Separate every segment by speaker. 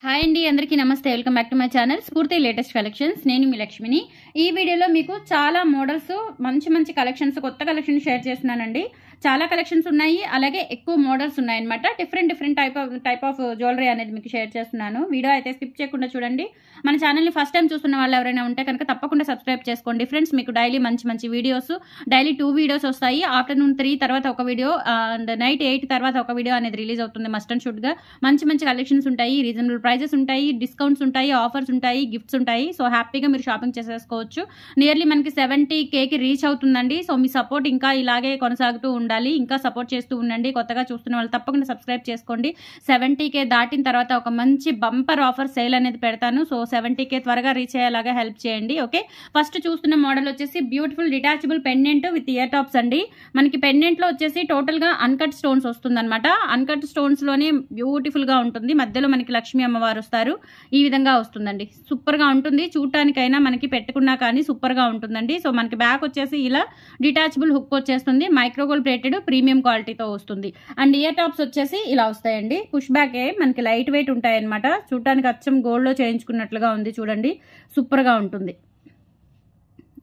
Speaker 1: Hi అండి, అందరికీ నమస్తే. Welcome back to my channel స్ఫూర్తి లేటెస్ట్ కలెక్షన్స్. నేను మీ లక్ష్మిని. ఈ వీడియోలో మీకు చాలా మోడల్స్, మంచి కలెక్షన్స్, కొత్త కలెక్షన్స్ షేర్ చేస్తున్నానండి. చాలా కలెక్షన్స్ ఉన్నాయి, అలాగే ఎక్కువ మోడల్స్ ఉన్నాయన్నమాట. డిఫరెంట్ టైప్ ఆఫ్ జ్యువెలరీ అనేది మీకు షేర్ చేస్తున్నాను. వీడియో అయితే స్కిప్ చేయకుండా చూడండి. మన ఛానల్ని ఫస్ట్ టైం చూస్తున్న వాళ్ళు ఎవరైనా ఉంటే కనుక తప్పకుండా సబ్స్క్రైబ్ చేసుకోండి ఫ్రెండ్స్. మీకు డైలీ మంచి వీడియోస్, డైలీ 2 వీడియోస్ వస్తాయి. ఆఫ్టర్నూన్ 3 తర్వాత ఒక వీడియో అండ్ నైట్ 8 తర్వాత ఒక వీడియో అనేది రిలీజ్ అవుతుంది. మస్ట్ అండ్ షుడ్గా మంచి కలెక్షన్స్ ఉంటాయి, రీజనబుల్ ప్రైజెస్ ఉంటాయి, డిస్కౌంట్స్ ఉంటాయి, ఆఫర్స్ ఉంటాయి, గిఫ్ట్స్ ఉంటాయి. సో హ్యాపీగా మీరు షాపింగ్ చేసేసుకోవచ్చు. నియర్లీ మనకి 70Kకి రీచ్ అవుతుందండి. సో మీ సపోర్ట్ ఇంకా ఇలాగే కొనసాగుతూ ఉండాలి. ఇంకా సపోర్ట్ చేస్తూ ఉండండి. కొత్తగా చూస్తున్న వాళ్ళు తప్పకుండా సబ్స్క్రైబ్ చేసుకోండి. 70K దాటిన తర్వాత ఒక మంచి బంపర్ ఆఫర్ సేల్ అనేది పెడతాను. సో 70K త్వరగా రీచ్ అయ్యేలాగా హెల్ప్ చేయండి. ఓకే, ఫస్ట్ చూస్తున్న మోడల్ వచ్చేసి beautiful detachable pendant with ear tops అండి. మనకి పెండెంట్ లో వచ్చేసి టోటల్ గా అన్కట్ స్టోన్స్ వస్తుంది అనమాట. అన్కట్ స్టోన్స్ లోనే బ్యూటిఫుల్ గా ఉంటుంది. మధ్యలో మనకి లక్ష్మీ అమ్మవారు వస్తారు. ఈ విధంగా వస్తుందండి. సూపర్ గా ఉంటుంది. చూడటానికైనా మనకి పెట్టుకున్నా కానీ సూపర్ గా ఉంటుందండి. సో మనకి బ్యాక్ వచ్చేసి ఇలా డిటాచబుల్ హుక్ వచ్చేస్తుంది. మైక్రోగోల్డ్ ప్లేటెడ్ ప్రీమియం క్వాలిటీతో వస్తుంది. అండ్ ఇయర్ టాప్స్ వచ్చేసి ఇలా వస్తాయండి. పుష్ బ్యాక్ మనకి లైట్ వెయిట్ ఉంటాయి అనమాట. చూడటానికి అచ్చం గోల్డ్ లో చేయించుకున్నట్లుగా ఉంది. చూడండి, సూపర్ గా ఉంటుంది.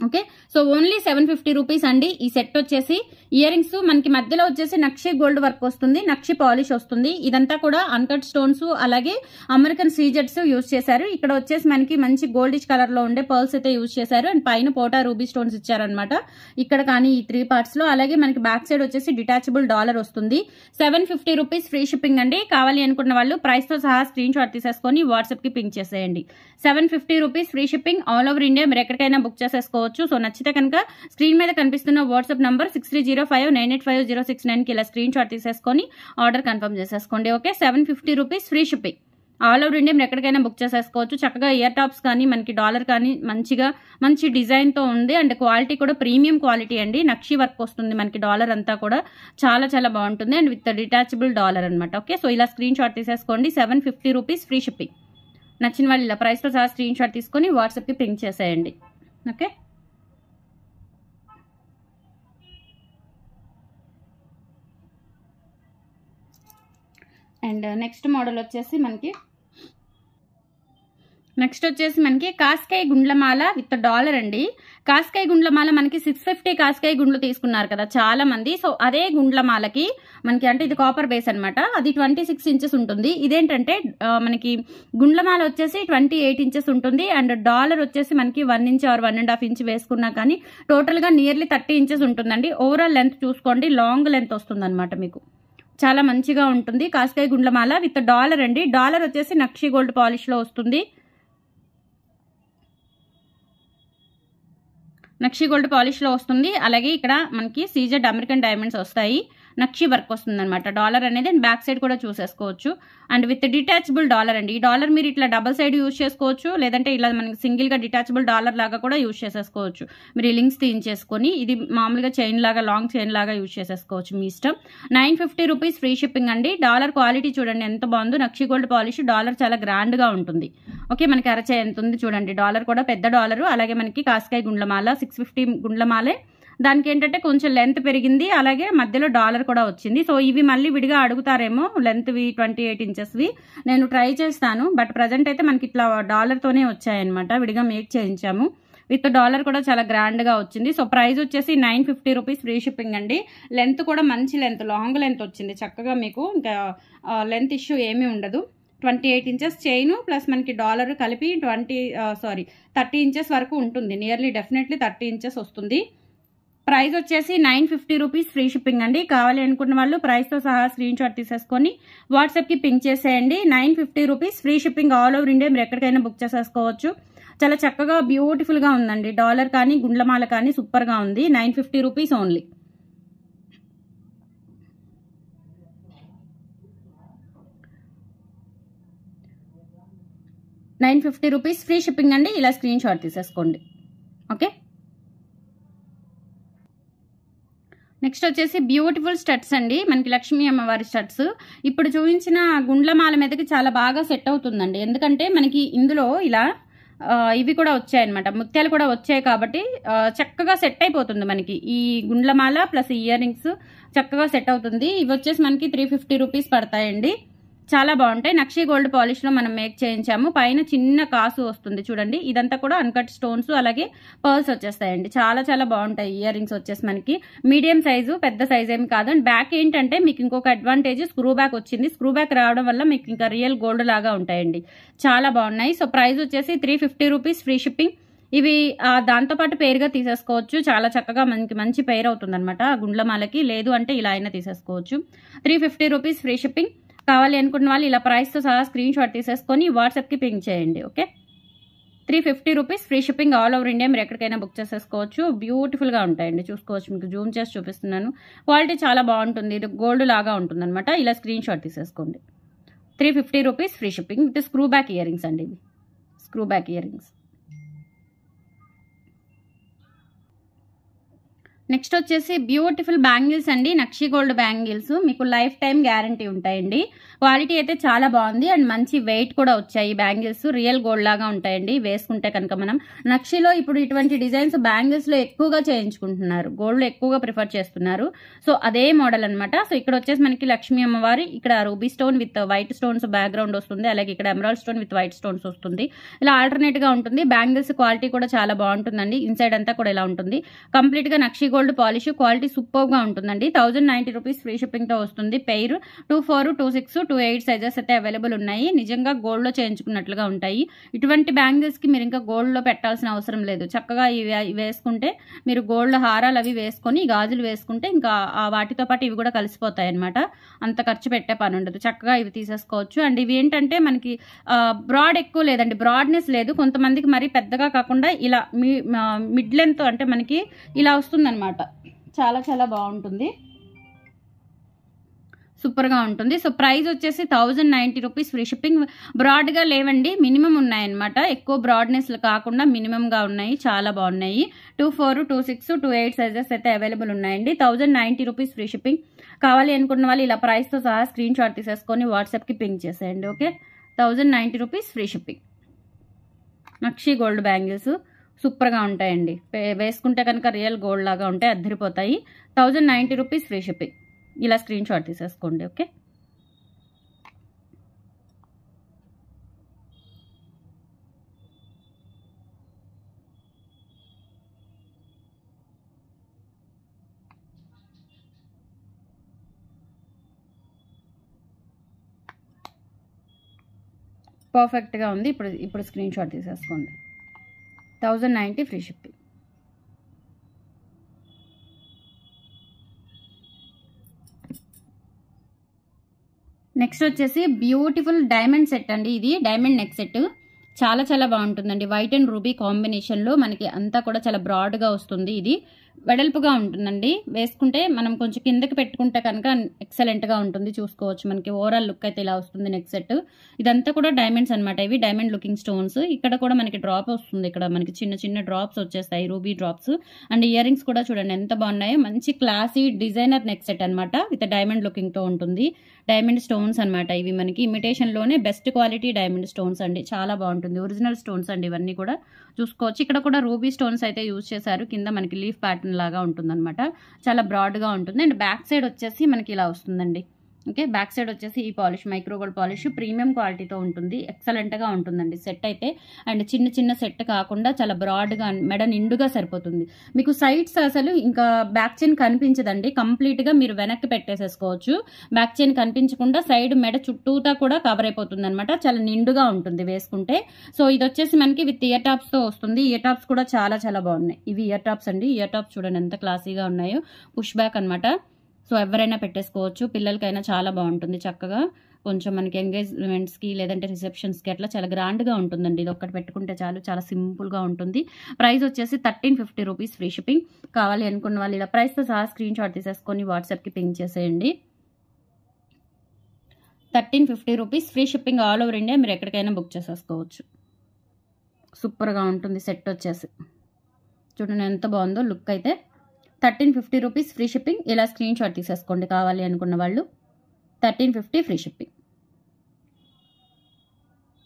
Speaker 1: ఓకే, సో ఓన్లీ 750 రూపీస్ అండి. ఈ సెట్ వచ్చేసి ఇయర్ రింగ్స్ మనకి మధ్యలో వచ్చేసి నక్షి గోల్డ్ వర్క్ వస్తుంది, నక్షి పాలిష్ వస్తుంది. ఇదంతా కూడా అన్కట్ స్టోన్స్, అలాగే అమెరికన్ సీజెట్స్ యూజ్ చేశారు. ఇక్కడ వచ్చేసి మనకి మంచి గోల్డిష్ కలర్ లో ఉండే పర్ల్స్ అయితే యూజ్ చేశారు. అండ్ పైన పోటా రూబీ స్టోన్స్ ఇచ్చారనమాట ఇక్కడ కానీ ఈ 3 పార్ట్స్ లో. అలాగే మనకి బ్యాక్ సైడ్ వచ్చేసి డిటాచబుల్ డాలర్ వస్తుంది. 750 రూపీస్ ఫ్రీ షిప్పింగ్ అండి. కావాలి అనుకున్న వాళ్ళు ప్రైస్ తో సహా స్క్రీన్ షాట్ తీసేసుకొని వాట్సాప్ కి పింక్ చేసేయండి. 750 rupees free shipping all over India. మీరు ఎక్కడికైనా బుక్ చేసేసుకోవచ్చు. సో నచ్చితే కనుక స్క్రీన్ మీద కనిపిస్తున్న వాట్సాప్ నంబర్ 6305985069 కి ఇలా స్క్రీన్ షాట్ తీసేసుకొని ఆర్డర్ కన్ఫర్మ్ చేసేసుకోండి. Okay, 750 rupees free shipping all over India. మీరు ఎక్కడికైనా బుక్ చేసేసుకోవచ్చు. చక్కగా ఇయర్ టాప్స్ కానీ మనకి డాలర్ కానీ మంచి డిజైన్ తో ఉంది. అండ్ క్వాలిటీ కూడా ప్రీమియం క్వాలిటీ అండి. నక్షి వర్క్ వస్తుంది మనకి. డాలర్ అంతా కూడా చాలా బాగుంటుంది. అండ్ విత్ డిటాచబుల్ డాలర్ అనమాట. ఓకే, సో ఇలా స్క్రీన్ షాట్ తీసేసుకోండి. 750 రూపీస్ ఫ్రీ షిప్పింగ్. నచ్చిన వాళ్ళు ఇలా ప్రైస్ తో సహా స్క్రీన్ షాట్ తీసుకొని వాట్సాప్ కి పింక్ చేసేయండి. ఓకే, అండ్ నెక్స్ట్ వచ్చేసి మనకి కాస్కాయ్ గుండ్లమాల విత్ డాలర్ అండి. కాస్కాయ్ గుండ్లమాల మనకి 650 కాస్కాయ్ గుండ్లు తీసుకున్నారు కదా చాలా మంది. సో అదే గుండ్లమాలకి మనకి అంటే ఇది కాపర్ బేస్ అనమాట. అది 26 ఇంచెస్ ఉంటుంది. ఇదేంటంటే మనకి గుండ్లమాల వచ్చేసి 28 ఇంచెస్ ఉంటుంది. అండ్ డాలర్ వచ్చేసి మనకి 1 ఇంచ్ ఆర్ 1.5 ఇంచ్ వేసుకున్నా కానీ టోటల్ గా నియర్లీ 30 ఇంచెస్ ఉంటుందండి. ఓవరాల్ లెంత్ చూసుకోండి, లాంగ్ లెంత్ వస్తుంది అనమాట. మీకు చాలా మంచిగా ఉంటుంది. కాస్కాయ్ గుండ్లమాల విత్ డాలర్ అండి. డాలర్ వచ్చేసి నక్షి గోల్డ్ పాలిష్ లో వస్తుంది. నక్షి గోల్డ్ పాలిష్ లో వస్తుంది. అలాగే ఇక్కడ మనకి సీజెడ్ అమెరికన్ డైమండ్స్ వస్తాయి. నక్షి వర్క్ వస్తుంది అనమాట. డాలర్ అనేది అండ్ బ్యాక్ సైడ్ కూడా చూసేసుకోవచ్చు. అండ్ విత్ డిటాచబుల్ డాలర్ అండి. ఈ డాలర్ మీరు ఇట్లా డబల్ సైడ్ యూజ్ చేసుకోవచ్చు, లేదంటే ఇలా మనకి సింగిల్ గా డిటాచబుల్ డాలర్ లాగా కూడా యూజ్ చేసేసుకోవచ్చు. మీరు ఈ లింక్స్ తీయించేసుకొని ఇది మామూలుగా చైన్ లాగా, లాంగ్ చైన్ లాగా యూజ్ చేసేసుకోవచ్చు, మీ ఇష్టం. 950 రూపీస్ ఫ్రీ షిప్పింగ్ అండి. డాలర్ క్వాలిటీ చూడండి ఎంత బాగుందో. నక్షి గోల్డ్ పాలిష్ డాలర్ చాలా గ్రాండ్ గా ఉంటుంది. ఓకే, మనకి అరచే ఎంత ఉంది చూడండి. డాలర్ కూడా పెద్ద డాలరు. అలాగే మనకి కాస్కాయ్ గుండ్లమాల 650 గుండ్లమాలే. దానికి ఏంటంటే కొంచెం లెంత్ పెరిగింది, అలాగే మధ్యలో డాలర్ కూడా వచ్చింది. సో ఇవి మళ్ళీ విడిగా అడుగుతారేమో లెంత్వి 28 ఇంచెస్వి. నేను ట్రై చేస్తాను, బట్ ప్రజెంట్ అయితే మనకి ఇట్లా డాలర్తోనే వచ్చాయన్నమాట. విడిగా మేక్ చేయించాము. విత్ డాలర్ కూడా చాలా గ్రాండ్ గా వచ్చింది. సో ప్రైస్ వచ్చేసి 950 రూపీస్ ఫ్రీ షిప్పింగ్ అండి. లెంత్ కూడా మంచి లెంత్, లాంగ్ లెంత్ వచ్చింది. చక్కగా మీకు ఇంకా లెంత్ ఇష్యూ ఏమీ ఉండదు. 28 ఇంచెస్ చైన్ ప్లస్ మనకి డాలర్ కలిపి 30 ఇంచెస్ వరకు ఉంటుంది. నియర్లీ డెఫినెట్లీ 30 ఇంచెస్ వస్తుంది. ప్రైస్ వచ్చేసి 950 రూపీస్ ఫ్రీ షిప్పింగ్ అండి. కావాలి అనుకున్న వాళ్ళు ప్రైస్ తో సహా స్క్రీన్ షాట్ తీసేసుకొని వాట్సాప్ కి పింక్ చేసేయండి. 950 rupees free shipping all over India. మీరు ఎక్కడికైనా బుక్ చేసేసుకోవచ్చు. చాలా చక్కగా బ్యూటిఫుల్ గా ఉందండి. డాలర్ కానీ గుండ్లమాల కానీ సూపర్ గా ఉంది. 950 రూపీస్ ఓన్లీ. ₹950 ఫ్రీ షిప్పింగ్ అండి. ఇలా స్క్రీన్ షాట్ తీసేసుకోండి. ఓకే, నెక్స్ట్ వచ్చేసి బ్యూటిఫుల్ స్టడ్స్ అండి. మనకి లక్ష్మీ అమ్మవారి స్టడ్స్. ఇప్పుడు చూపించిన గుండ్లమాల మీదకి చాలా బాగా సెట్ అవుతుందండి. ఎందుకంటే మనకి ఇందులో ఇలా ఇవి కూడా వచ్చాయన్నమాట, ముత్యాలు కూడా వచ్చాయి కాబట్టి చక్కగా సెట్ అయిపోతుంది మనకి. ఈ గుండ్లమాల ప్లస్ ఇయర్ రింగ్స్ చక్కగా సెట్ అవుతుంది. ఇవి వచ్చేసి మనకి 350 రూపీస్ పడతాయండి. చాలా బాగుంటాయి. నక్షి గోల్డ్ పాలిష్లో మనం మేక్ చేయించాము. పైన చిన్న కాసు వస్తుంది చూడండి. ఇదంతా కూడా అన్కట్ స్టోన్స్ అలాగే పర్ల్స్ వచ్చేస్తాయండి. చాలా చాలా బాగుంటాయి. ఇయర్ రింగ్స్ వచ్చేసి మనకి మీడియం సైజు, పెద్ద సైజ్ ఏమి కాదు. అండ్ బ్యాక్ ఏంటంటే మీకు ఇంకొక అడ్వాంటేజ్, స్క్రూ బ్యాక్ వచ్చింది. స్క్రూ బ్యాక్ రావడం వల్ల మీకు ఇంకా రియల్ గోల్డ్ లాగా ఉంటాయండి. చాలా బాగున్నాయి. సో ప్రైస్ వచ్చేసి 350 రూపీస్, ఫ్రీ షిప్పింగ్. ఇవి దాంతోపాటు పేరుగా తీసేసుకోవచ్చు. చాలా చక్కగా మనకి మంచి పేరు అవుతుంది అనమాట గుండ్లమాలకి. లేదు అంటే ఇలా అయినా తీసేసుకోవచ్చు. 350 రూపీస్, ఫ్రీ షిప్పింగ్. కావాలి అనుకున్న వాళ్ళు ఇలా ప్రైస్తో సహా స్క్రీన్ షాట్ తీసేసుకొని వాట్సాప్కి పింక్ చేయండి. Okay, 350 rupees, free shipping. All over India మీరు ఎక్కడికైనా బుక్ చేసేసుకోవచ్చు. బ్యూటిఫుల్గా ఉంటాయండి, చూసుకోవచ్చు. మీకు జూమ్ చేసి చూపిస్తున్నాను. క్వాలిటీ చాలా బాగుంటుంది. ఇది గోల్డ్ లాగా ఉంటుంది అనమాట. ఇలా స్క్రీన్ షాట్ తీసేసుకోండి. 350 rupees, free shipping. With screw back ear rings అండి. ఇవి screw back ear rings. Next వచ్చేసి బ్యూటిఫుల్ బ్యాంగిల్స్ అండి. నక్షి గోల్డ్ బ్యాంగిల్స్ మీకు లైఫ్ టైం గ్యారంటీ ఉంటాయండి. క్వాలిటీ అయితే చాలా బాగుంది అండ్ మంచి వెయిట్ కూడా వచ్చాయి. బ్యాంగిల్స్ రియల్ గోల్డ్ లాగా ఉంటాయండి వేసుకుంటే కనుక. మనం నక్షిలో ఇప్పుడు ఇటువంటి డిజైన్స్ బ్యాంగిల్స్లో ఎక్కువగా చేయించుకుంటున్నారు. గోల్డ్ ఎక్కువగా ప్రిఫర్ చేస్తున్నారు. సో అదే మోడల్ అనమాట. సో ఇక్కడ వచ్చేసి మనకి లక్ష్మీ అమ్మవారి, ఇక్కడ ruby stone with white stones background వస్తుంది. అలాగే ఇక్కడ emerald stone with white stones వస్తుంది. ఇలా ఆల్టర్నేట్ గా ఉంటుంది. బ్యాంగిల్స్ క్వాలిటీ కూడా చాలా బాగుంటుందండి. ఇన్సైడ్ అంతా కూడా ఇలా ఉంటుంది. కంప్లీట్ గా నక్షి గోల్డ్ పాలిష్, క్వాలిటీ సూపర్ గా ఉంటుందండి. 1090 రూపీస్, ఫ్రీ షిప్పింగ్ తో వస్తుంది. పెయిర్ 24, 26, 28 సైజెస్ అయితే అవైలబుల్ ఉన్నాయి. నిజంగా గోల్డ్ లో చేయించుకున్నట్లుగా ఉంటాయి. ఇటువంటి బ్యాంగిల్స్ కి మీరు ఇంకా గోల్డ్ లో పెట్టాల్సిన అవసరం లేదు. చక్కగా ఇవి వేసుకుంటే మీరు గోల్డ్ హారాలు అవి వేసుకొని గాజులు వేసుకుంటే ఇంకా వాటితో పాటు ఇవి కూడా కలిసిపోతాయి అనమాట. అంత ఖర్చు పెట్టే పని ఉండదు. చక్కగా ఇవి తీసేసుకోవచ్చు. అండ్ ఇవి ఏంటంటే మనకి బ్రాడ్ ఎక్కువ లేదండి, బ్రాడ్నెస్ లేదు. కొంతమందికి మరి పెద్దగా కాకుండా ఇలా మిడ్ లెంత్ అంటే మనకి ఇలా వస్తుంది అనమాట. చాలా చాలా బాగుంటుంది, సూపర్గా ఉంటుంది. సో ప్రైస్ వచ్చేసి 1090 రూపీస్, ఫ్రీ షిప్పింగ్. బ్రాడ్గా లేవండి, మినిమం ఉన్నాయన్నమాట. ఎక్కువ బ్రాడ్నెస్ కాకుండా మినిమంగా ఉన్నాయి. చాలా బాగున్నాయి. 24, 26, 28 సైజెస్ అయితే అవైలబుల్ ఉన్నాయండి. 1090 రూపీస్, ఫ్రీ షిప్పింగ్. కావాలి అనుకున్న వాళ్ళు ఇలా ప్రైస్తో సహా స్క్రీన్ షాట్ తీసేసుకొని వాట్సాప్కి పింక్ చేసేయండి. Okay, 1090 rupees, free shipping. Nakshi gold bangles సూపర్గా ఉంటాయండి. వేసుకుంటే కనుక రియల్ గోల్డ్ లాగా ఉంటాయి, అద్దరిపోతాయి. 1090 రూపీస్, ఫ్రీ షిప్పింగ్. ఇలా స్క్రీన్ షాట్ తీసేసుకోండి. ఓకే, పర్ఫెక్ట్గా ఉంది. ఇప్పుడు స్క్రీన్ షాట్ తీసేసుకోండి. 1090, ఫ్రీ షిప్పింగ్. నెక్స్ట్ వచ్చేసి బ్యూటిఫుల్ డైమండ్ సెట్ అండి. ఇది డైమండ్ నెక్ సెట్ చాలా చాలా బాగుంటుందండి. వైట్ అండ్ రూబీ కాంబినేషన్లో మనకి అంతా కూడా చాలా బ్రాడ్గా వస్తుంది. ఇది వెడల్పుగా ఉంటుందండి. వేసుకుంటే మనం కొంచెం కిందకి పెట్టుకుంటే కనుక ఎక్సలెంట్గా ఉంటుంది. చూసుకోవచ్చు, మనకి ఓవరాల్ లుక్ అయితే ఇలా వస్తుంది నెక్ సెట్. ఇదంతా కూడా డైమండ్స్ అనమాట. ఇవి డైమండ్ లుకింగ్ స్టోన్స్. ఇక్కడ కూడా మనకి డ్రాప్ వస్తుంది. ఇక్కడ మనకి చిన్న చిన్న డ్రాప్స్ వచ్చేస్తాయి, ruby drops. And ear rings కూడా చూడండి ఎంత బాగున్నాయో. మంచి క్లాసీ డిజైనర్ నెక్ సెట్ అనమాట. విత్ డైమండ్ లుకింగ్తో ఉంటుంది. డైమండ్ స్టోన్స్ అనమాట. ఇవి మనకి ఇమిటేషన్లోనే బెస్ట్ క్వాలిటీ డైమండ్ స్టోన్స్ అండి. చాలా బాగుంటుంది. ఒరిజినల్ స్టోన్స్ అండి ఇవన్నీ కూడా. చూసుకోవచ్చు, ఇక్కడ కూడా రూబీ స్టోన్స్ అయితే యూజ్ చేశారు. కింద మనకి లీఫ్ ప్యాటర్న్ లాగా ఉంటుంది అనమాట. చాలా బ్రాడ్గా ఉంటుంది. అండ్ బ్యాక్ సైడ్ వచ్చేసి మనకి ఇలా వస్తుందండి. ఓకే, బ్యాక్ సైడ్ వచ్చేసి ఈ polish micro gold polish premium క్వాలిటీతో ఉంటుంది. ఎక్సలెంట్గా ఉంటుందండి సెట్ అయితే. అండ్ చిన్న చిన్న సెట్ కాకుండా చాలా బ్రాడ్గా మెడ నిండుగా సరిపోతుంది. మీకు సైడ్స్ అసలు ఇంకా బ్యాక్ చైన్ కనిపించదండి. కంప్లీట్గా మీరు వెనక్కి పెట్టేసేసుకోవచ్చు. బ్యాక్ చైన్ కనిపించకుండా సైడ్ మెడ చుట్టూతా కూడా కవర్ అయిపోతుంది అనమాట. చాలా నిండుగా ఉంటుంది వేసుకుంటే. సో ఇది వచ్చేసి మనకి విత్ ఇయర్ టాప్స్తో వస్తుంది. ఇయర్ టాప్స్ కూడా చాలా చాలా బాగున్నాయి. ఇవి ఇయర్ టాప్స్ అండి. ఇయర్ టాప్స్ చూడండి ఎంత క్లాసీగా ఉన్నాయో. పుష్ బ్యాక్ అనమాట. సో ఎవరైనా పెట్టేసుకోవచ్చు. పిల్లలకైనా చాలా బాగుంటుంది. చక్కగా కొంచెం మనకి ఎంగేజ్మెంట్స్కి లేదంటే రిసెప్షన్స్కి అట్లా చాలా గ్రాండ్గా ఉంటుందండి. ఇది ఒక్కటి పెట్టుకుంటే చాలు, చాలా సింపుల్గా ఉంటుంది. ప్రైస్ వచ్చేసి 1350 రూపీస్, ఫ్రీ షిప్పింగ్. కావాలి అనుకున్న వాళ్ళు ఇలా ప్రైస్తో సహా స్క్రీన్ షాట్ తీసేసుకొని వాట్సాప్కి పింక్ చేసేయండి. 1350 rupees, free shipping. All over India మీరు ఎక్కడికైనా బుక్ చేసేసుకోవచ్చు. సూపర్గా ఉంటుంది సెట్ వచ్చేసి. చూడండి ఎంత బాగుందో లుక్ అయితే. 1350 రూపీస్, ఫ్రీ షిప్పింగ్. ఇలా స్క్రీన్ షాట్ తీసేసుకోండి కావాలి అనుకున్న వాళ్ళు. 1350, ఫ్రీ షిప్పింగ్.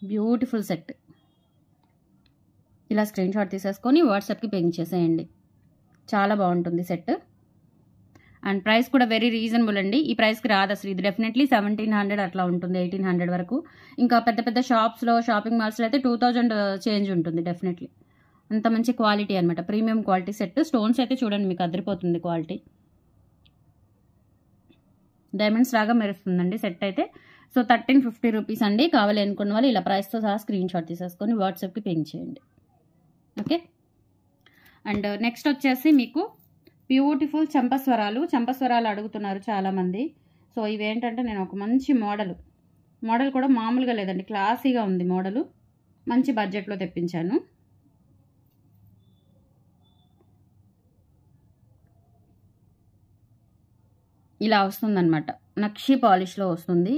Speaker 1: Beautiful set. ఇలా స్క్రీన్ షాట్ తీసేసుకొని వాట్సాప్కి పింక్ చేసేయండి. చాలా బాగుంటుంది సెట్. అండ్ ప్రైస్ కూడా వెరీ రీజనబుల్ అండి. ఈ ప్రైస్కి రాదు అసలు. ఇది డెఫినెట్లీ 1700 అట్లా ఉంటుంది, 1800 వరకు. ఇంకా పెద్ద పెద్ద షాప్స్లో, షాపింగ్ మాల్స్లో అయితే 2000 చేంజ్ ఉంటుంది డెఫినెట్లీ. అంత మంచి క్వాలిటీ అనమాట, ప్రీమియం క్వాలిటీ సెట్. స్టోన్స్ అయితే చూడండి మీకు అదిరిపోతుంది క్వాలిటీ, డైమండ్స్ లాగా మెరుస్తుందండి సెట్ అయితే. సో 1350 రూపీస్ అండి. కావాలి అనుకున్న వాళ్ళు ఇలా ప్రైస్తో సహా స్క్రీన్ షాట్ తీసేసుకొని వాట్సాప్కి పింక్ చేయండి. ఓకే. అండ్ నెక్స్ట్ వచ్చేసి మీకు బ్యూటిఫుల్ చంపస్వరాలు అడుగుతున్నారు చాలామంది. సో ఇవేంటంటే నేను ఒక మంచి మోడల్ కూడా మామూలుగా లేదండి, క్లాసీగా ఉంది మోడలు. మంచి బడ్జెట్లో తెప్పించాను. ఇలా వస్తుందన్నమాట, నక్షి పాలిష్లో వస్తుంది.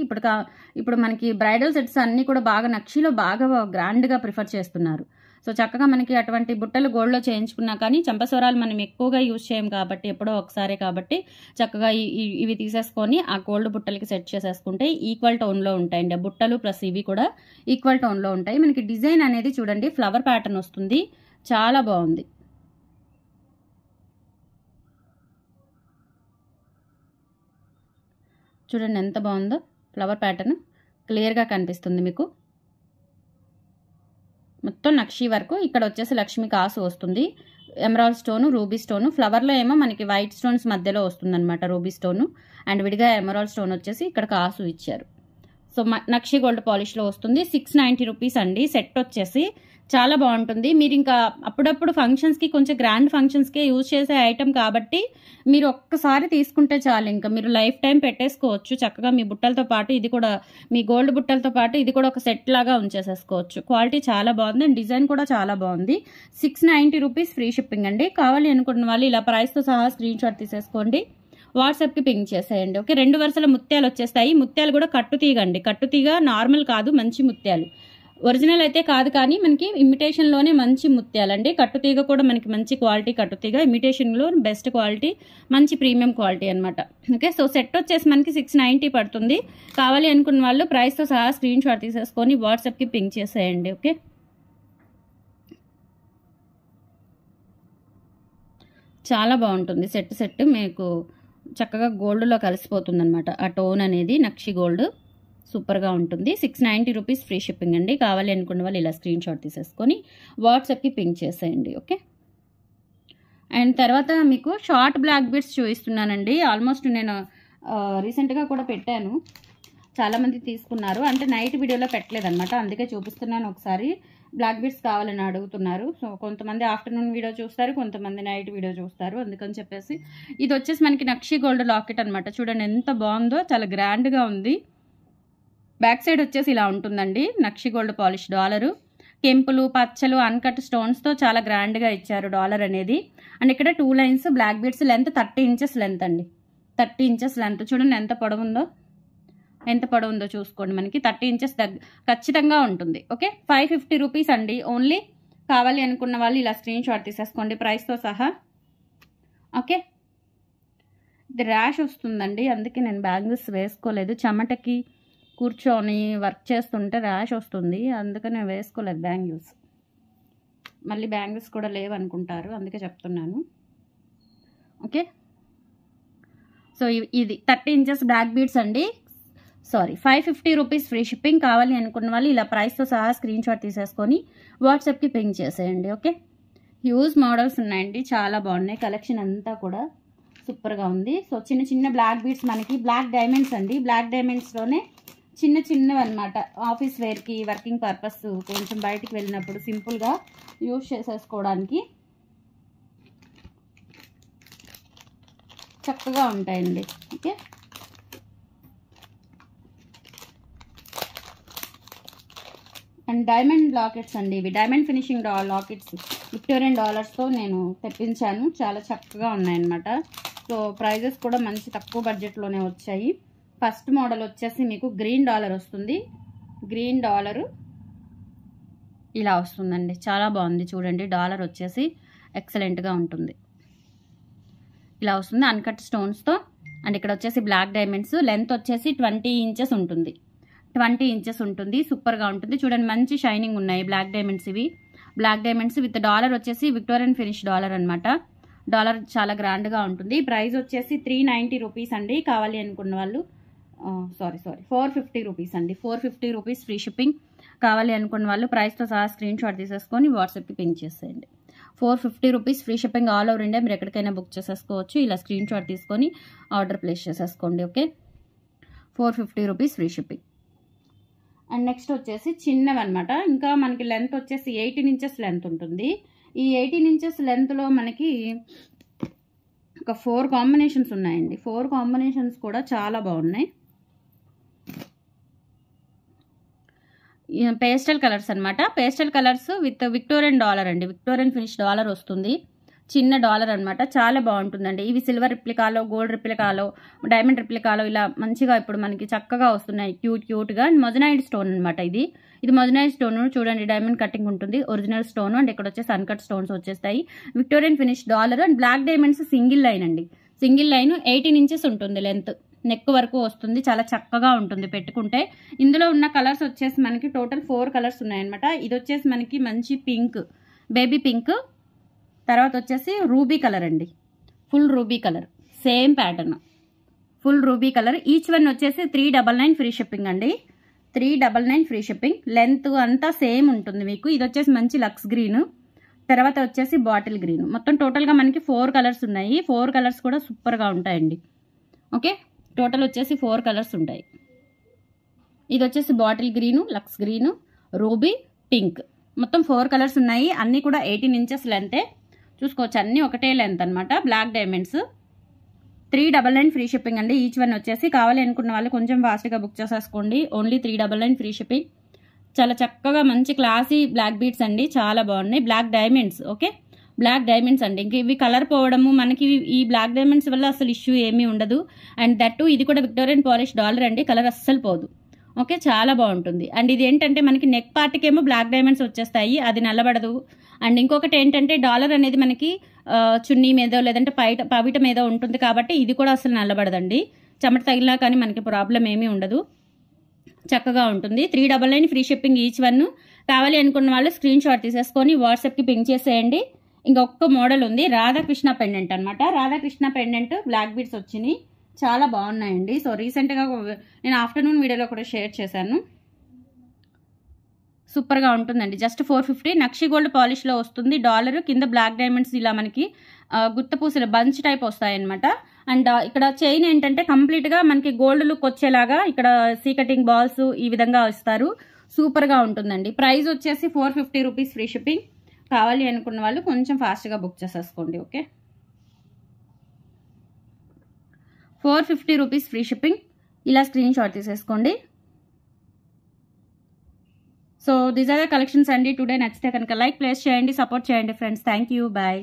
Speaker 1: ఇప్పుడు మనకి బ్రైడల్ సెట్స్ అన్నీ కూడా బాగా నక్షిలో బాగా గ్రాండ్గా ప్రిఫర్ చేస్తున్నారు. సో చక్కగా మనకి అటువంటి బుట్టలు గోల్డ్లో చేయించుకున్నా కానీ చంపస్వరాలు మనం ఎక్కువగా యూజ్ చేయం కాబట్టి, ఎప్పుడో ఒకసారి కాబట్టి చక్కగా ఇవి తీసేసుకొని ఆ గోల్డ్ బుట్టలకి సెట్ చేసేసుకుంటే ఈక్వల్ టోన్లో ఉంటాయండి. బుట్టలు ప్లస్ ఇవి కూడా ఈక్వల్ టోన్లో ఉంటాయి. మనకి డిజైన్ అనేది చూడండి ఫ్లవర్ ప్యాటర్న్ వస్తుంది, చాలా బాగుంది. చూడండి ఎంత బాగుందో, ఫ్లవర్ ప్యాటర్న్ క్లియర్గా కనిపిస్తుంది మీకు. మొత్తం నక్షి వరకు. ఇక్కడ వచ్చేసి లక్ష్మీ కాసు వస్తుంది, ఎమరాల్డ్ స్టోను, రూబీ స్టోను. ఫ్లవర్లో ఏమో మనకి వైట్ స్టోన్స్ మధ్యలో వస్తుందన్నమాట రూబీ స్టోను, అండ్ విడిగా ఎమరాల్డ్ స్టోన్ వచ్చేసి ఇక్కడ కాసు ఇచ్చారు. సో నక్షి గోల్డ్ పాలిష్లో వస్తుంది. 690 రూపీస్ అండి. సెట్ వచ్చేసి చాలా బాగుంటుంది. మీరు ఇంకా అప్పుడప్పుడు ఫంక్షన్స్కి, కొంచెం గ్రాండ్ ఫంక్షన్స్కే యూజ్ చేసే ఐటమ్ కాబట్టి మీరు ఒక్కసారి తీసుకుంటే చాలు, ఇంకా మీరు లైఫ్ టైం పెట్టేసుకోవచ్చు చక్కగా. మీ బుట్టలతో పాటు ఇది కూడా, మీ గోల్డ్ బుట్టలతో పాటు ఇది కూడా ఒక సెట్ లాగా ఉంచేసేసుకోవచ్చు. క్వాలిటీ చాలా బాగుంది అండ్ డిజైన్ కూడా చాలా బాగుంది. 690 రూపీస్ ఫ్రీ షిప్పింగ్ అండి. కావాలి అనుకున్న వాళ్ళు ఇలా ప్రైస్తో సహా స్క్రీన్ షాట్ తీసేసుకోండి, వాట్సాప్కి పింక్ చేసేయండి. ఓకే. 2 వరుసల ముత్యాలు వచ్చేస్తాయి. ముత్యాలు కూడా కట్టుతీగ అండి, కట్టుతీగ నార్మల్ కాదు, మంచి ముత్యాలు. ఒరిజినల్ అయితే కాదు కానీ మనకి ఇమిటేషన్లోనే మంచి ముత్యాలండి. కట్టుతీగ కూడా మనకి మంచి క్వాలిటీ కట్టుతీగ, ఇమిటేషన్లో బెస్ట్ క్వాలిటీ, మంచి ప్రీమియం క్వాలిటీ అనమాట. ఓకే. సో సెట్ వచ్చేసి మనకి 690 పడుతుంది. కావాలి అనుకున్న వాళ్ళు ప్రైస్తో సహా స్క్రీన్ షాట్ తీసేసుకొని వాట్సాప్కి పింక్ చేసేయండి. ఓకే. చాలా బాగుంటుంది సెట్ మీకు చక్కగా గోల్డ్లో కలిసిపోతుంది అనమాట. ఆ టోన్ అనేది నక్షి గోల్డ్ సూపర్గా ఉంటుంది. 690 రూపీస్ ఫ్రీ షిప్పింగ్ అండి. కావాలి అనుకున్న వాళ్ళు ఇలా స్క్రీన్ షాట్ తీసేసుకొని వాట్సాప్కి పింక్ చేసేయండి. ఓకే. అండ్ తర్వాత మీకు షార్ట్ బ్లాక్ బీడ్స్ చూపిస్తున్నానండి. ఆల్మోస్ట్ నేను రీసెంట్గా కూడా పెట్టాను, చాలామంది తీసుకున్నారు. అంటే నైట్ వీడియోలో పెట్టలేదన్నమాట, అందుకే చూపిస్తున్నాను. ఒకసారి బ్లాక్ బీడ్స్ కావాలని అడుగుతున్నారు. సో కొంతమంది ఆఫ్టర్నూన్ వీడియో చూస్తారు, కొంతమంది నైట్ వీడియో చూస్తారు, అందుకని చెప్పేసి. ఇది వచ్చేసి మనకి నక్షి గోల్డ్ లాకెట్ అనమాట. చూడండి ఎంత బాగుందో, చాలా గ్రాండ్గా ఉంది. బ్యాక్ సైడ్ వచ్చేసి ఇలా ఉంటుందండి. నక్షి గోల్డ్ పాలిష్ డాలరు, కెంపులు, పచ్చలు, అన్కట్ స్టోన్స్తో చాలా గ్రాండ్గా ఇచ్చారు డాలర్ అనేది. అండ్ ఇక్కడ 2 lines black beads. Length 30 inches length అండి, 30 ఇంచెస్ లెంత్. చూడండి ఎంత పొడవుందో చూసుకోండి. మనకి 30 ఇంచెస్ ఖచ్చితంగా ఉంటుంది. ఓకే. 550 రూపీస్ అండి ఓన్లీ. కావాలి అనుకున్న వాళ్ళు ఇలా స్క్రీన్ షాట్ తీసేసుకోండి ప్రైస్తో సహా. ఓకే. ఇది ర్యాష్ వస్తుందండి, అందుకే నేను బ్యాంగిల్స్ వేసుకోలేదు. చెమటకి కూర్చొని వర్క్ చేస్తుంటే ర్యాష్ వస్తుంది, అందుకని నేను వేసుకోలేదు బ్యాంగిల్స్. మళ్ళీ బ్యాంగిల్స్ కూడా లేవనుకుంటారు, అందుకే చెప్తున్నాను. ఓకే. సో ఇది 30 ఇంచెస్ బ్లాక్ బీడ్స్ అండి. 550 రూపీస్ ఫ్రీ షిప్పింగ్. కావాలి అనుకున్న వాళ్ళు ఇలా ప్రైస్తో సహా స్క్రీన్ షాట్ తీసేసుకొని వాట్సాప్కి పింక్ చేసేయండి. ఓకే. హ్యూజ్ మోడల్స్ ఉన్నాయండి, చాలా బాగున్నాయి. కలెక్షన్ అంతా కూడా సూపర్గా ఉంది. సో చిన్న చిన్న బ్లాక్ బీడ్స్, మనకి బ్లాక్ డైమండ్స్ అండి. బ్లాక్ డైమండ్స్లోనే చిన్నవి అనమాట. ఆఫీస్ వేర్కి, వర్కింగ్ పర్పస్, కొంచెం బయటికి వెళ్ళినప్పుడు సింపుల్గా యూజ్ చేసేసుకోవడానికి చక్కగా ఉంటాయండి. ఓకే. అండ్ డైమండ్ లాకెట్స్ అండి ఇవి, డైమండ్ ఫినిషింగ్ లాకెట్స్ విక్టోరియన్ డాలర్స్తో నేను తెప్పించాను. చాలా చక్కగా ఉన్నాయన్నమాట. సో ప్రైజెస్ కూడా మంచి తక్కువ బడ్జెట్లోనే వచ్చాయి. ఫస్ట్ మోడల్ వచ్చేసి మీకు గ్రీన్ డాలర్ వస్తుంది. గ్రీన్ డాలరు ఇలా వస్తుందండి, చాలా బాగుంది. చూడండి డాలర్ వచ్చేసి ఎక్సలెంట్గా ఉంటుంది, ఇలా వస్తుంది అన్కట్ స్టోన్స్తో. అండ్ ఇక్కడ వచ్చేసి బ్లాక్ డైమండ్స్. లెంత్ వచ్చేసి 20 ఇంచెస్ ఉంటుంది, 20 ఇంచెస్ ఉంటుంది. సూపర్గా ఉంటుంది. చూడండి మంచి షైనింగ్ ఉన్నాయి బ్లాక్ డైమండ్స్. ఇవి బ్లాక్ డైమండ్స్ విత్ డాలర్ వచ్చేసి విక్టోరియన్ ఫినిష్ డాలర్ అనమాట. డాలర్ చాలా గ్రాండ్గా ఉంటుంది. ప్రైస్ వచ్చేసి 390 రూపీస్ అండి. కావాలి అనుకున్న వాళ్ళు సారీ 450 రూపీస్ అండి. 450 రూపీస్ ఫ్రీ షిప్పింగ్. కావాలి అనుకున్న వాళ్ళు ప్రైస్తో సహా స్క్రీన్ షాట్ తీసేసుకొని వాట్సాప్కి పింక్ చేసేయండి. 450 rupees free shipping all over India. మీరు ఎక్కడికైనా బుక్ చేసేసుకోవచ్చు. ఇలా స్క్రీన్ షాట్ తీసుకొని ఆర్డర్ ప్లేస్ చేసేసుకోండి. Okay, 450 rupees free shipping. And next వచ్చేసి చిన్నవన్నమాట. ఇంకా మనకి లెంత్ వచ్చేసి 18 ఇంచెస్ లెంత్ ఉంటుంది. ఈ 18 ఇంచెస్ లెంత్లో మనకి ఒక 4 కాంబినేషన్స్ ఉన్నాయండి. 4 కాంబినేషన్స్ కూడా చాలా బాగున్నాయి. పేస్టల్ కలర్స్ అనమాట. Pastel colours with Victorian dollar అండి. విక్టోరియన్ ఫినిష్ డాలర్ వస్తుంది. చిన్న డాలర్ అనమాట. చాలా బాగుంటుందండి. ఇవి సిల్వర్ రిప్లికాలో, గోల్డ్ రిప్లికాలో, డైమండ్ రిప్లికాలో ఇలా మంచిగా ఇప్పుడు మనకి చక్కగా వస్తున్నాయి. క్యూట్గా. అండ్ మొజనైడ్ స్టోన్ అనమాట. ఇది మొజనైడ్ స్టోన్ చూడండి. డైమండ్ కటింగ్ ఉంటుంది. Original stone. అండ్ ఇక్కడ వచ్చేసి అన్కట్ స్టోన్స్ వచ్చేస్తాయి. Victorian finish dollar and black diamonds single line అండి. సింగిల్ లైన్ 18 ఇంచెస్ ఉంటుంది లెంత్. నెక్ వరకు వస్తుంది. చాలా చక్కగా ఉంటుంది పెట్టుకుంటే. ఇందులో ఉన్న కలర్స్ వచ్చేసి మనకి టోటల్ 4 కలర్స్ ఉన్నాయన్నమాట. ఇది వచ్చేసి మనకి మంచి పింక్, బేబీ పింక్, తర్వాత వచ్చేసి రూబీ కలర్ అండి. Full ruby colour, same pattern, full ruby colour. Each one వచ్చేసి 399 ఫ్రీ షిప్పింగ్ అండి. 399 ఫ్రీ షిప్పింగ్. లెంత్ అంతా సేమ్ ఉంటుంది మీకు. ఇది వచ్చేసి మంచి లక్స్ గ్రీన్, తర్వాత వచ్చేసి బాటిల్ గ్రీన్. మొత్తం టోటల్గా మనకి 4 కలర్స్ ఉన్నాయి. 4 కలర్స్ కూడా సూపర్గా ఉంటాయండి. ఓకే, టోటల్ వచ్చేసి 4 కలర్స్ ఉంటాయి. ఇది వచ్చేసి bottle green, lux green, ruby, pink. మొత్తం 4 కలర్స్ ఉన్నాయి. అన్నీ కూడా 18 ఇంచెస్ లెంతే. చూసుకోవచ్చు, అన్నీ ఒకటే లెంత్ అనమాట. Black diamonds. 399 ఫ్రీ షిప్పింగ్ అండి. ఈచ్ వన్ వచ్చేసి. కావాలి అనుకున్న వాళ్ళు కొంచెం ఫాస్ట్గా బుక్ చేసేసుకోండి. Only 399 free shipping. చాలా చక్కగా మంచి క్లాసీ బ్లాక్ బీడ్స్ అండి. చాలా బాగున్నాయి. Black diamonds. Okay, black diamonds అండి. ఇంక ఇవి కలర్ పోవడము మనకి ఈ బ్లాక్ డైమండ్స్ వల్ల అసలు ఇష్యూ ఏమీ ఉండదు. అండ్ దట్టు ఇది కూడా విక్టోరియన్ పాలిష్ డాలర్ అండి. కలర్ అస్సలు పోదు. ఓకే, చాలా బాగుంటుంది. అండ్ ఇది ఏంటంటే మనకి నెక్ పార్ట్కి ఏమో బ్లాక్ డైమండ్స్ వచ్చేస్తాయి. అది నల్లబడదు. అండ్ ఇంకొకటి ఏంటంటే డాలర్ అనేది మనకి చున్నీ మీద లేదంటే పవిట మీద ఉంటుంది కాబట్టి ఇది కూడా అసలు నల్లబడదండి. చెమట తగిలినా కానీ మనకి ప్రాబ్లం ఏమీ ఉండదు. చక్కగా ఉంటుంది. 399 ఫ్రీ షిప్పింగ్ ఈచ్ వన్. కావాలి అనుకున్న వాళ్ళు స్క్రీన్ షాట్ తీసేసుకొని వాట్సాప్కి పింక్ చేసేయండి. ఇంకొక మోడల్ ఉంది, రాధాకృష్ణ పెండెంట్ అనమాట. రాధాకృష్ణ పెండెంట్ బ్లాక్ బీడ్స్ వచ్చినాయి. చాలా బాగున్నాయండి. సో రీసెంట్గా నేను ఆఫ్టర్నూన్ వీడియోలో కూడా షేర్ చేశాను. సూపర్గా ఉంటుందండి. జస్ట్ 450. నక్షి గోల్డ్ పాలిష్లో వస్తుంది. డాలర్ కింద బ్లాక్ డైమండ్స్ ఇలా మనకి గుత్తపూసల బంచ్ టైప్ వస్తాయన్నమాట. అండ్ ఇక్కడ చైన్ ఏంటంటే కంప్లీట్గా మనకి గోల్డ్ లుక్ వచ్చేలాగా ఇక్కడ సీ కటింగ్ బాల్స్ ఈ విధంగా ఇస్తారు. సూపర్గా ఉంటుందండి. ప్రైస్ వచ్చేసి 450 రూపీస్ ఫ్రీ షిప్పింగ్. కావాలి అనుకున్న వాళ్ళు కొంచెం ఫాస్ట్గా బుక్ చేసేసుకోండి. Okay, 450 rupees free shipping. ఇలా స్క్రీన్ షాట్ తీసేసుకోండి. So these are the collections అండి టుడే. నచ్చితే కనుక లైక్ ప్లేస్ చేయండి, సపోర్ట్ చేయండి ఫ్రెండ్స్. Thank you, bye.